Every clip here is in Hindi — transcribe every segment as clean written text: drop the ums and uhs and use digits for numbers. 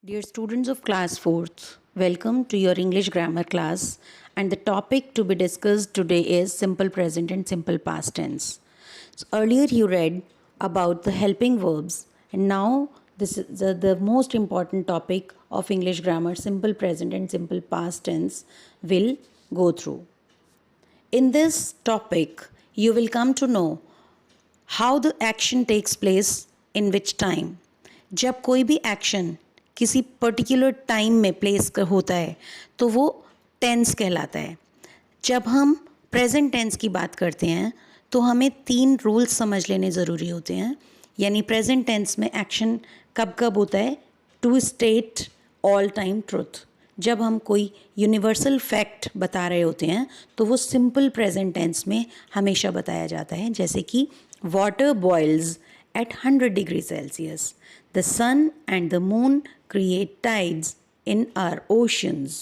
Dear students of class 4th, welcome to your English grammar class, and the topic to be discussed today is simple present and simple past tense. So earlier you read about the helping verbs, and now this is the most important topic of English grammar, simple present and simple past tense, will go through. In this topic, you will come to know how the action takes place in which time. जब कोई भी एक्शन किसी पर्टिकुलर टाइम में प्लेस होता है तो वो टेंस कहलाता है. जब हम प्रेजेंट टेंस की बात करते हैं तो हमें 3 रूल्स समझ लेने ज़रूरी होते हैं. यानी प्रेजेंट टेंस में एक्शन कब कब होता है? To state all time truth. जब हम कोई यूनिवर्सल फैक्ट बता रहे होते हैं तो वो सिंपल प्रेजेंट टेंस में हमेशा बताया जाता है. जैसे कि water boils at 100 degrees Celsius. The sun and the moon create tides in our oceans,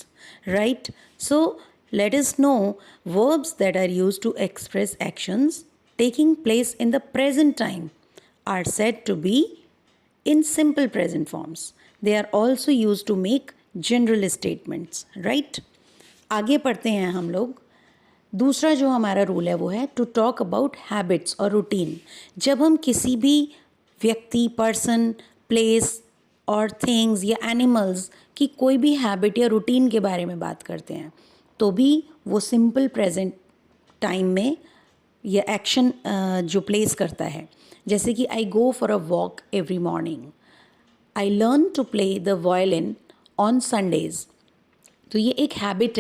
right? So let us know verbs that are used to express actions taking place in the present time are said to be in simple present forms. They are also used to make general statements, right? आगे पढ़ते हैं हम लोग. दूसरा जो हमारा रूल है वो है टू टॉक अबाउट हैबिट्स और रूटीन. जब हम किसी भी व्यक्ति, पर्सन, प्लेस और थिंग्स या एनिमल्स की कोई भी हैबिट या रूटीन के बारे में बात करते हैं तो भी वो सिंपल प्रेजेंट टाइम में ये एक्शन जो प्लेस करता है. जैसे कि I go for a walk every morning. I learn to play the violin on Sundays. तो ये एक हैबिट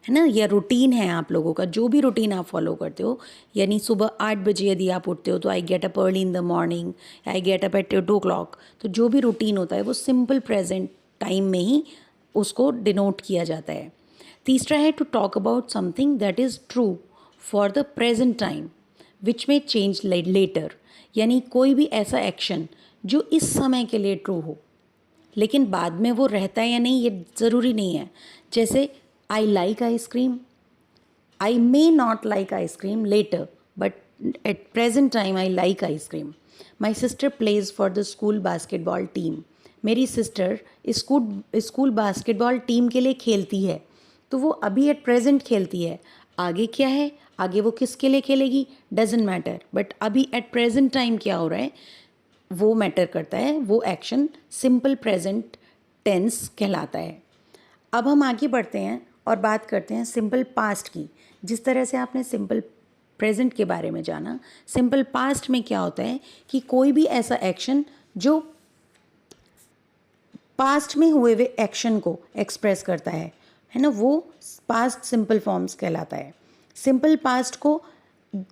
है ना, या रूटीन है आप लोगों का. जो भी रूटीन आप फॉलो करते हो, यानी सुबह 8 बजे यदि आप उठते हो तो I get up early in the morning, I get up at 2 o'clock. तो जो भी रूटीन होता है वो सिंपल प्रेजेंट टाइम में ही उसको डिनोट किया जाता है. तीसरा है to talk about something that is true for the present time which में चेंज लेटर. यानी कोई भी ऐसा एक्शन जो इस समय के लिए ट्रू हो लेकिन बाद में वो रहता है या नहीं ये ज़रूरी नहीं है. जैसे I like ice cream, I may not like ice cream later but at present time I like ice cream. My sister plays for the school basketball team. मेरी सिस्टर स्कूल बास्केटबॉल टीम के लिए खेलती है तो वो अभी एट प्रेजेंट खेलती है. आगे क्या है, आगे वो किसके लिए खेलेगी डजेंट मैटर, बट अभी एट प्रेजेंट टाइम क्या हो रहा है वो मैटर करता है. वो एक्शन सिंपल प्रेजेंट टेंस कहलाता है. अब हम आगे बढ़ते हैं और बात करते हैं सिंपल पास्ट की. जिस तरह से आपने सिंपल प्रेजेंट के बारे में जाना, सिंपल पास्ट में क्या होता है कि कोई भी ऐसा एक्शन जो पास्ट में हुए हुए एक्शन को एक्सप्रेस करता है ना, वो पास्ट सिंपल फॉर्म्स कहलाता है. सिंपल पास्ट को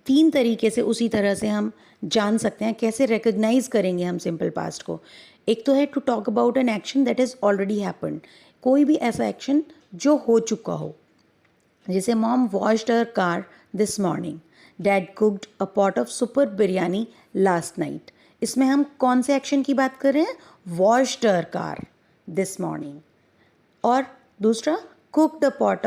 3 तरीके से उसी तरह से हम जान सकते हैं. कैसे रिकग्नाइज करेंगे हम सिंपल पास्ट को? एक तो है to talk about an action that is already happened. कोई भी ऐसा एक्शन जो हो चुका हो. जैसे mom washed her car this morning, dad cooked a pot of super biryani last night. इसमें हम कौन से एक्शन की बात कर रहे हैं? Washed her car this morning. और दूसरा cooked a pot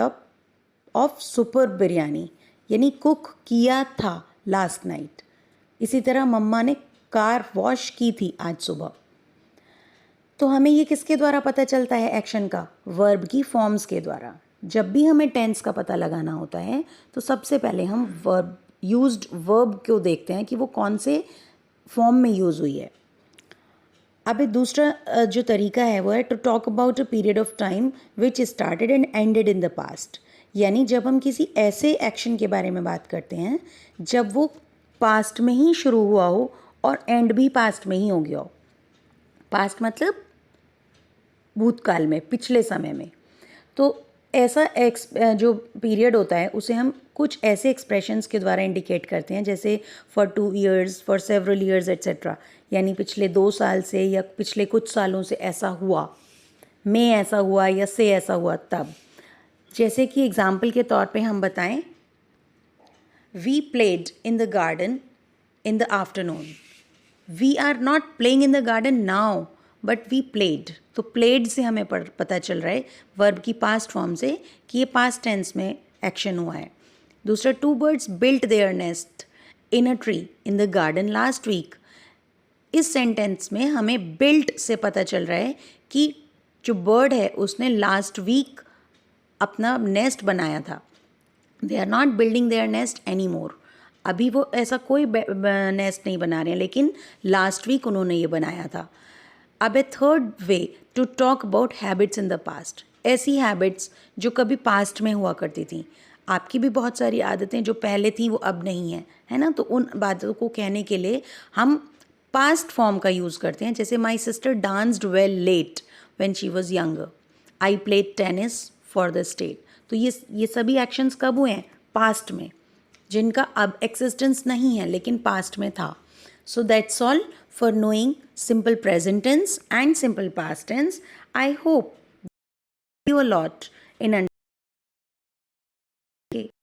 of super biryani, यानी कुक किया था लास्ट नाइट. इसी तरह मम्मा ने कार वॉश की थी आज सुबह. तो हमें ये किसके द्वारा पता चलता है एक्शन का? वर्ब की फॉर्म्स के द्वारा. जब भी हमें टेंस का पता लगाना होता है तो सबसे पहले हम वर्ब यूज्ड वर्ब को देखते हैं कि वो कौन से फॉर्म में यूज़ हुई है. अब दूसरा जो तरीका है वो है to talk about a period of time which started and ended in the past. यानी जब हम किसी ऐसे एक्शन के बारे में बात करते हैं जब वो पास्ट में ही शुरू हुआ हो और एंड भी पास्ट में ही हो गया हो. पास्ट मतलब भूतकाल में, पिछले समय में. तो ऐसा जो पीरियड होता है उसे हम कुछ ऐसे एक्सप्रेशंस के द्वारा इंडिकेट करते हैं, जैसे for 2 years, for several years etcetera. यानी पिछले 2 साल से या पिछले कुछ सालों से ऐसा हुआ, में ऐसा हुआ या से ऐसा हुआ तब. जैसे कि एग्जाम्पल के तौर पे हम बताएं, we played in the garden in the afternoon. We are not playing in the garden now but we played. तो प्लेड से हमें पता चल रहा है वर्ब की पास्ट फॉर्म से कि ये पास्ट टेंस में एक्शन हुआ है. दूसरा, 2 birds built their nest in a tree in the garden last week. इस सेंटेंस में हमें बिल्ट से पता चल रहा है कि जो बर्ड है उसने लास्ट वीक अपना नेस्ट बनाया था. They are not building their nest any more. अभी वो ऐसा कोई नेस्ट नहीं बना रहे हैं, लेकिन लास्ट वीक उन्होंने ये बनाया था. अब a third way to talk about habits in the past. ऐसी हैबिट्स जो कभी पास्ट में हुआ करती थी. आपकी भी बहुत सारी आदतें जो पहले थी वो अब नहीं हैं, है ना. तो उन बातों को कहने के लिए हम पास्ट फॉर्म का यूज़ करते हैं. जैसे my sister danced well late when she was younger. I played tennis for the state. तो ये सभी एक्शंस कब हुए हैं? पास्ट में, जिनका अब एक्सिस्टेंस नहीं है लेकिन पास्ट में था. So that's all for knowing simple present tense and simple past tense. I hope you a lot in